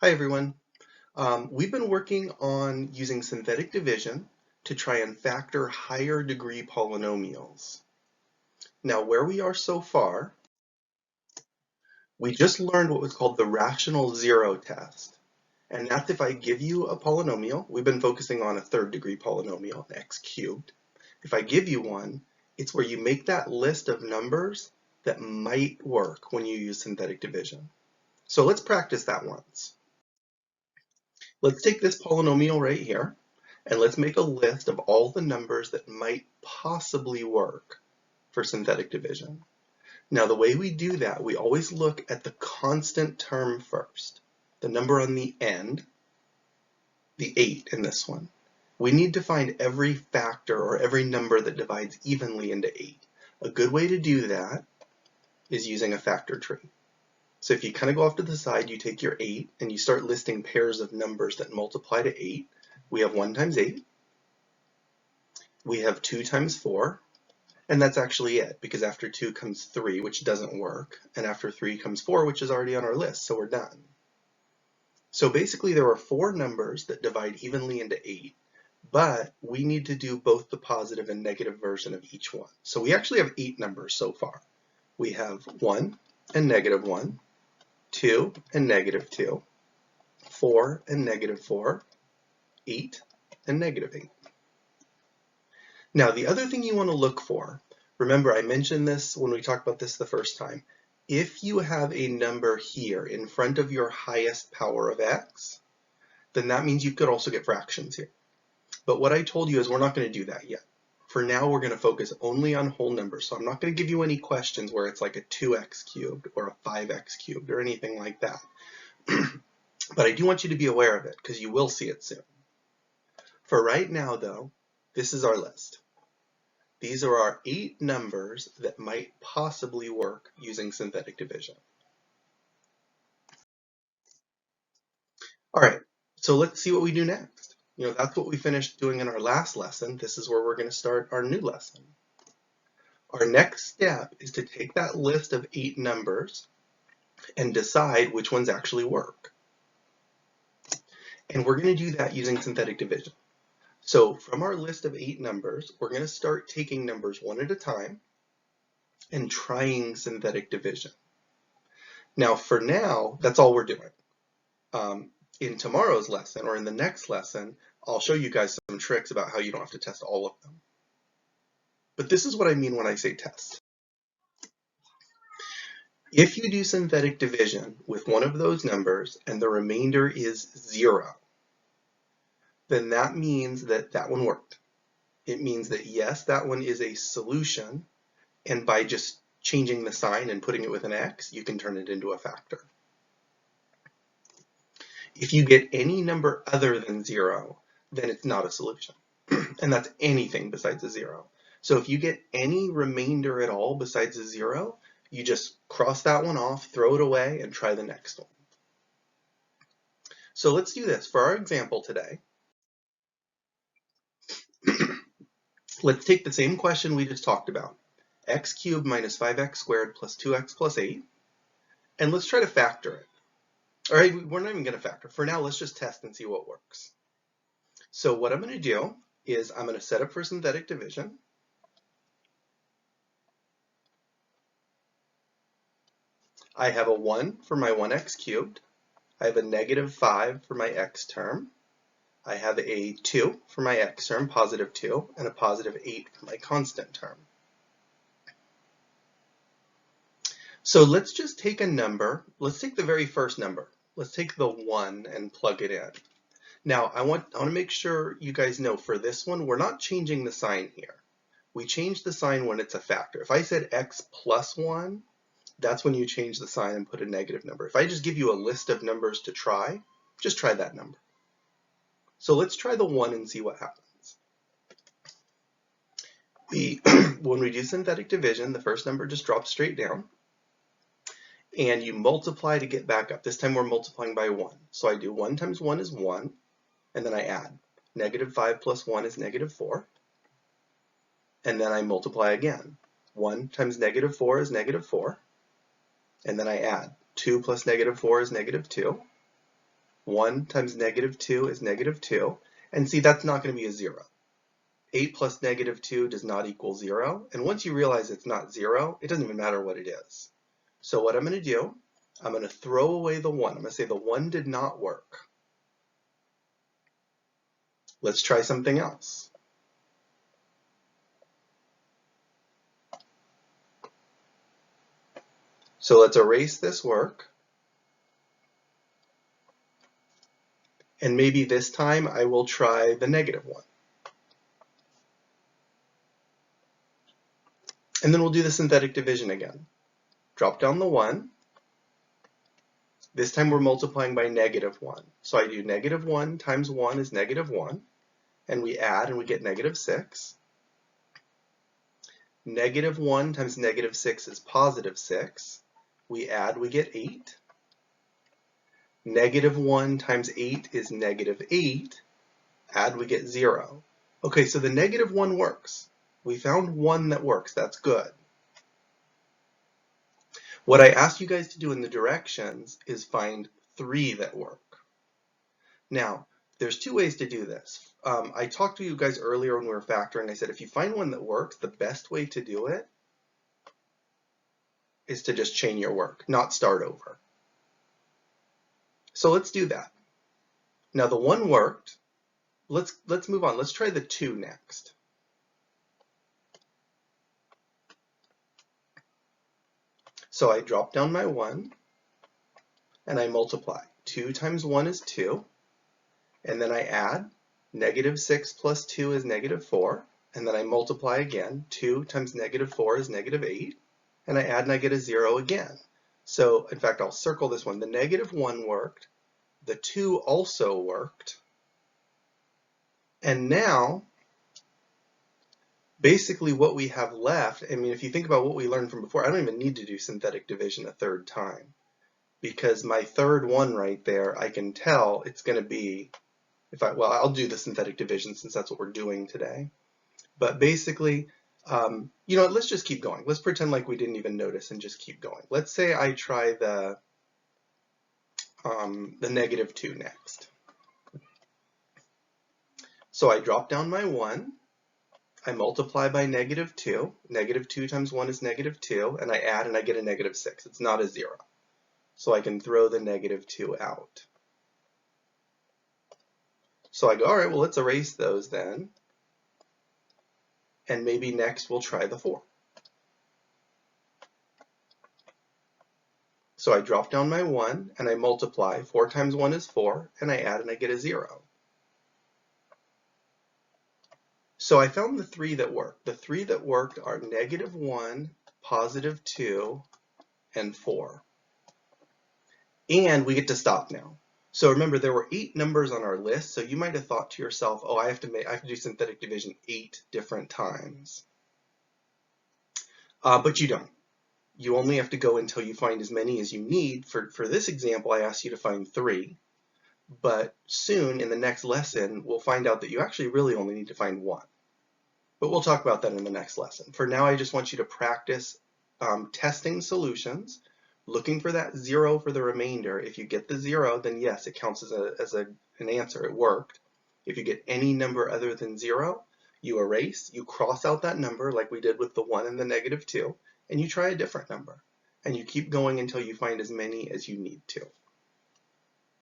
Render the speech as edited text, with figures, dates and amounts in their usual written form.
Hi everyone. We've been working on using synthetic division to try and factor higher degree polynomials. Now where we are so far, we just learned what was called the rational zero test. And that's if I give you a polynomial, we've been focusing on a third degree polynomial, x cubed. If I give you one, it's where you make that list of numbers that might work when you use synthetic division. So let's practice that once. Let's take this polynomial right here, and let's make a list of all the numbers that might possibly work for synthetic division. Now, the way we do that, we always look at the constant term first, the number on the end, the 8 in this one. We need to find every factor or every number that divides evenly into 8. A good way to do that is using a factor tree. So if you kind of go off to the side, you take your 8 and you start listing pairs of numbers that multiply to 8. We have 1 times 8. We have 2 times 4. And that's actually it, because after 2 comes 3, which doesn't work. And after 3 comes 4, which is already on our list, so we're done. So basically there are 4 numbers that divide evenly into 8, but we need to do both the positive and negative version of each one. So we actually have 8 numbers so far. We have 1 and negative 1. 2 and negative 2, 4 and negative 4, 8 and negative 8. Now the other thing you want to look for, remember I mentioned this when we talked about this the first time, if you have a number here in front of your highest power of x, then that means you could also get fractions here. But what I told you is we're not going to do that yet. For now we're going to focus only on whole numbers, so I'm not going to give you any questions where it's like a 2x cubed or a 5x cubed or anything like that. But I do want you to be aware of it because you will see it soon. For right now though, this is our list. These are our 8 numbers that might possibly work using synthetic division. All right, so let's see what we do next. That's what we finished doing in our last lesson. This is where we're going to start our new lesson. Our next step is to take that list of 8 numbers and decide which ones actually work. And we're going to do that using synthetic division. So from our list of 8 numbers, we're going to start taking numbers one at a time and trying synthetic division. Now for now, that's all we're doing. In tomorrow's lesson or in the next lesson, I'll show you guys some tricks about how you don't have to test all of them. But this is what I mean when I say test. If you do synthetic division with one of those numbers and the remainder is 0, then that means that that one worked. It means that yes, that one is a solution, and by just changing the sign and putting it with an x, you can turn it into a factor. If you get any number other than 0, then it's not a solution. And that's anything besides a 0. So if you get any remainder at all besides a 0, you just cross that one off, throw it away, and try the next one. So let's do this. For our example today, let's take the same question we just talked about, x cubed minus 5x squared plus 2x plus 8, and let's try to factor it. All right, we're not even going to factor. For now, let's just test and see what works. So what I'm going to do is I'm going to set up for synthetic division. I have a 1 for my 1x cubed. I have a negative 5 for my x term. I have a 2 for my x term, positive 2, and a positive 8 for my constant term. So let's just take a number. Let's take the very first number. Let's take the 1 and plug it in. Now, I want to make sure you guys know for this one, we're not changing the sign here. We change the sign when it's a factor. If I said x plus 1, that's when you change the sign and put a negative number. If I just give you a list of numbers to try, just try that number. So let's try the 1 and see what happens. When we do synthetic division, the first number just drops straight down. And you multiply to get back up. This time we're multiplying by 1. So I do 1 times 1 is 1, and then I add. Negative 5 plus 1 is negative 4. And then I multiply again. 1 times negative 4 is negative 4. And then I add. 2 plus negative 4 is negative 2. 1 times negative 2 is negative 2. And see, that's not going to be a 0. 8 plus negative 2 does not equal 0. And once you realize it's not 0, it doesn't even matter what it is. So what I'm going to do, I'm going to throw away the 1. I'm going to say the 1 did not work. Let's try something else. So let's erase this work. And maybe this time I will try the negative 1. And then we'll do the synthetic division again. Drop down the 1. This time we're multiplying by negative 1. So I do negative 1 times 1 is negative 1. And we add and we get negative 6. Negative 1 times negative 6 is positive 6. We add, we get 8. Negative 1 times 8 is negative 8. Add, we get 0. Okay, so the negative 1 works. We found one that works. That's good. What I asked you guys to do in the directions is find 3 that work. Now, there's 2 ways to do this. I talked to you guys earlier when we were factoring. I said if you find one that works, the best way to do it is to just chain your work, not start over. So let's do that. Now the 1 worked. Let's move on. Let's try the 2 next. So I drop down my 1 and I multiply. 2 times 1 is 2. And then I add. Negative 6 plus 2 is negative 4. And then I multiply again. 2 times negative 4 is negative 8. And I add and I get a 0 again. So in fact, I'll circle this one. The negative 1 worked. The 2 also worked. And now, basically what we have left, I mean, if you think about what we learned from before, I don't even need to do synthetic division a 3rd time. Because my 3rd one right there, I can tell it's going to be, well, I'll do the synthetic division since that's what we're doing today. But basically, you know, let's just keep going. Let's pretend like we didn't even notice and just keep going. Let's say I try the negative 2 next. So I drop down my 1. I multiply by negative 2. Negative 2 times 1 is negative 2. And I add and I get a negative 6. It's not a 0. So I can throw the negative 2 out. So I go, all right, well, let's erase those then. And maybe next we'll try the 4. So I drop down my 1 and I multiply. 4 times 1 is 4. And I add and I get a 0. So I found the 3 that worked. The 3 that worked are negative 1, positive 2, and 4. And we get to stop now. So remember, there were 8 numbers on our list, so you might have thought to yourself, oh, I have to do synthetic division 8 different times. But you don't. You only have to go until you find as many as you need. For this example, I asked you to find 3. But soon, in the next lesson, we'll find out that you actually really only need to find 1. But we'll talk about that in the next lesson. For now, I just want you to practice testing solutions, looking for that 0 for the remainder. If you get the 0, then yes, it counts as an answer. It worked. If you get any number other than 0, you erase, you cross out that number like we did with the 1 and the negative 2, and you try a different number. And you keep going until you find as many as you need to.